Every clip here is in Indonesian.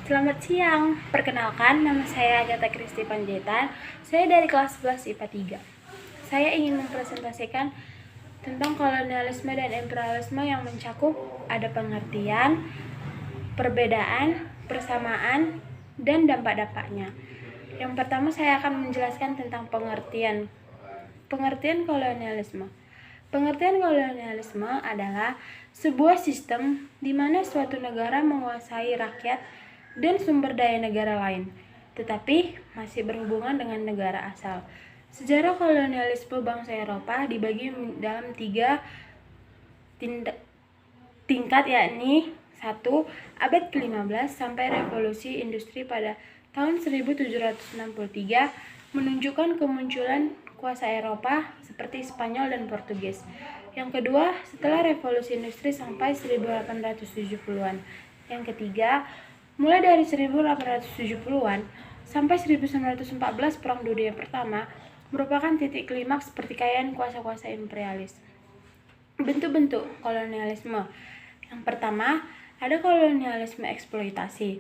Selamat siang, perkenalkan nama saya Agatha Kristi Panjaitan. Saya dari kelas 11 IPA 3. Saya ingin mempresentasikan tentang kolonialisme dan imperialisme yang mencakup ada pengertian, perbedaan, persamaan, dan dampak-dampaknya. Yang pertama saya akan menjelaskan tentang pengertian kolonialisme. Pengertian kolonialisme adalah sebuah sistem di mana suatu negara menguasai rakyat dan sumber daya negara lain, tetapi masih berhubungan dengan negara asal. Sejarah kolonialisme bangsa Eropa dibagi dalam 3 tingkat, yakni 1. Abad ke-15 sampai revolusi industri pada tahun 1763 menunjukkan kemunculan kuasa Eropa seperti Spanyol dan Portugis. Yang kedua, setelah revolusi industri sampai 1870-an. Yang ketiga, mulai dari 1870-an sampai 1914 Perang Dunia Pertama merupakan titik klimaks pertikaian kuasa-kuasa imperialis. Bentuk-bentuk kolonialisme. Yang pertama, ada kolonialisme eksploitasi,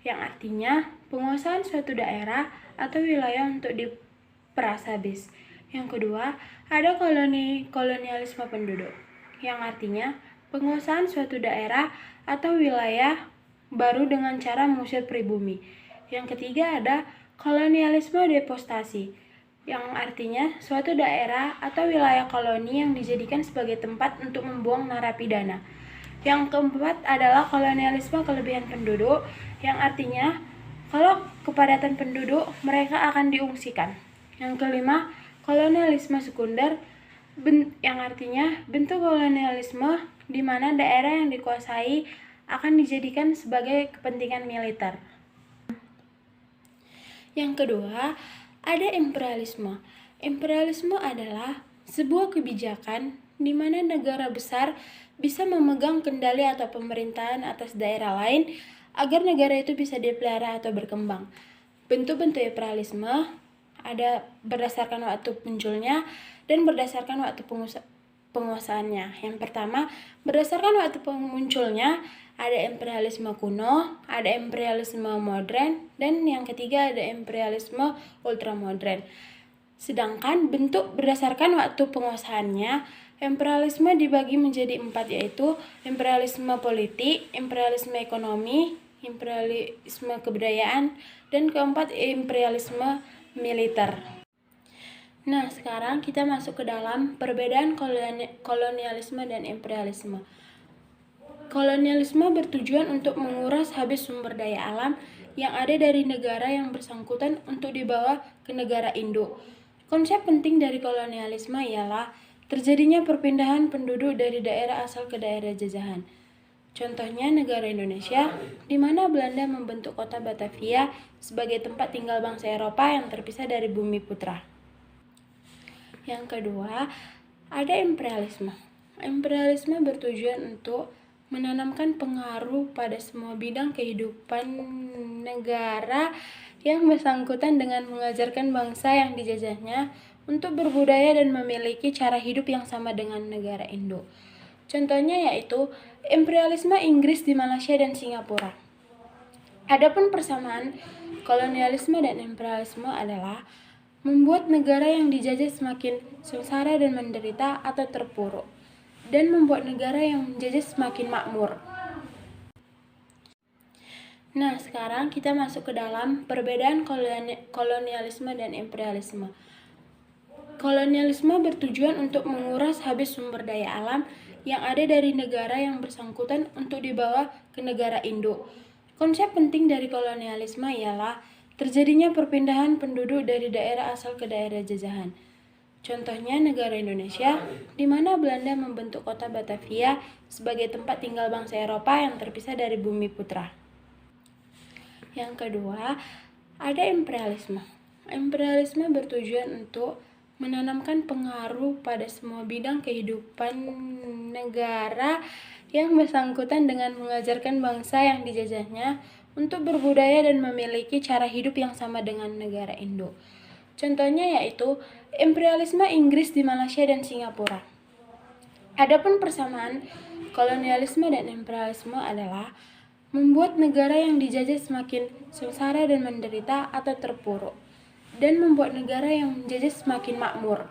yang artinya penguasaan suatu daerah atau wilayah untuk diperas habis. Yang kedua, ada kolonialisme penduduk, yang artinya penguasaan suatu daerah atau wilayah baru dengan cara mengusir pribumi. Yang ketiga, ada kolonialisme depostasi, yang artinya suatu daerah atau wilayah koloni yang dijadikan sebagai tempat untuk membuang narapidana. Yang keempat adalah kolonialisme kelebihan penduduk, yang artinya kalau kepadatan penduduk, mereka akan diungsikan. Yang kelima, kolonialisme sekunder, yang artinya bentuk kolonialisme di mana daerah yang dikuasai akan dijadikan sebagai kepentingan militer. Yang kedua, ada imperialisme. Imperialisme adalah sebuah kebijakan di mana negara besar bisa memegang kendali atau pemerintahan atas daerah lain agar negara itu bisa dipelihara atau berkembang. Bentuk-bentuk imperialisme ada berdasarkan waktu munculnya dan berdasarkan waktu penguasaannya. Yang pertama, berdasarkan waktu munculnya ada imperialisme kuno, ada imperialisme modern, dan yang ketiga ada imperialisme ultramodern. Sedangkan bentuk berdasarkan waktu penguasaannya, imperialisme dibagi menjadi 4, yaitu imperialisme politik, imperialisme ekonomi, imperialisme kebudayaan, dan keempat imperialisme militer. Nah, sekarang kita masuk ke dalam perbedaan kolonialisme dan imperialisme. Kolonialisme bertujuan untuk menguras habis sumber daya alam yang ada dari negara yang bersangkutan untuk dibawa ke negara induk. Konsep penting dari kolonialisme ialah terjadinya perpindahan penduduk dari daerah asal ke daerah jajahan. Contohnya negara Indonesia, di mana Belanda membentuk kota Batavia sebagai tempat tinggal bangsa Eropa yang terpisah dari bumi putra. Yang kedua, ada imperialisme. Imperialisme bertujuan untuk menanamkan pengaruh pada semua bidang kehidupan negara yang bersangkutan dengan mengajarkan bangsa yang dijajahnya untuk berbudaya dan memiliki cara hidup yang sama dengan negara induk. Contohnya yaitu imperialisme Inggris di Malaysia dan Singapura. Adapun persamaan kolonialisme dan imperialisme adalah membuat negara yang dijajah semakin sengsara dan menderita atau terpuruk, dan membuat negara yang menjajah semakin makmur. Nah, sekarang kita masuk ke dalam perbedaan kolonialisme dan imperialisme. Kolonialisme bertujuan untuk menguras habis sumber daya alam yang ada dari negara yang bersangkutan untuk dibawa ke negara induk. Konsep penting dari kolonialisme ialah terjadinya perpindahan penduduk dari daerah asal ke daerah jajahan. Contohnya negara Indonesia, di mana Belanda membentuk kota Batavia sebagai tempat tinggal bangsa Eropa yang terpisah dari bumi putra. Yang kedua, ada imperialisme. Imperialisme bertujuan untuk menanamkan pengaruh pada semua bidang kehidupan negara yang bersangkutan dengan mengajarkan bangsa yang dijajahnya untuk berbudaya dan memiliki cara hidup yang sama dengan negara induk. Contohnya yaitu imperialisme Inggris di Malaysia dan Singapura. Adapun persamaan kolonialisme dan imperialisme adalah membuat negara yang dijajah semakin sengsara dan menderita atau terpuruk, dan membuat negara yang menjajah semakin makmur.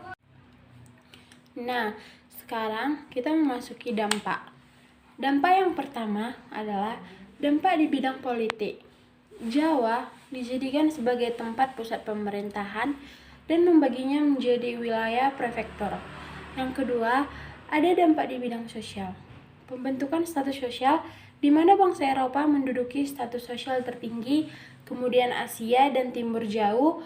Nah, sekarang kita memasuki dampak. Dampak yang pertama adalah dampak di bidang politik. Jawa dijadikan sebagai tempat pusat pemerintahan dan membaginya menjadi wilayah prefektur. Yang kedua, ada dampak di bidang sosial. Pembentukan status sosial di mana bangsa Eropa menduduki status sosial tertinggi, kemudian Asia dan Timur Jauh,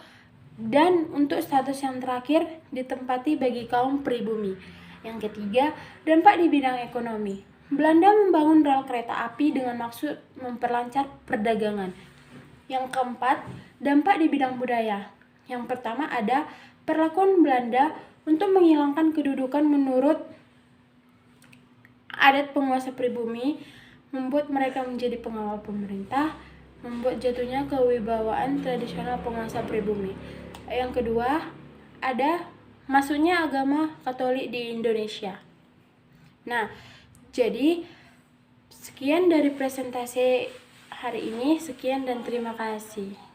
dan untuk status yang terakhir ditempati bagi kaum pribumi. Yang ketiga, dampak di bidang ekonomi. Belanda membangun rel kereta api dengan maksud memperlancar perdagangan. Yang keempat, dampak di bidang budaya. Yang pertama ada perlakuan Belanda untuk menghilangkan kedudukan menurut adat penguasa pribumi, membuat mereka menjadi pengawal pemerintah, membuat jatuhnya kewibawaan tradisional penguasa pribumi. Yang kedua, ada masuknya agama Katolik di Indonesia. Nah, jadi sekian dari presentasi hari ini, sekian dan terima kasih.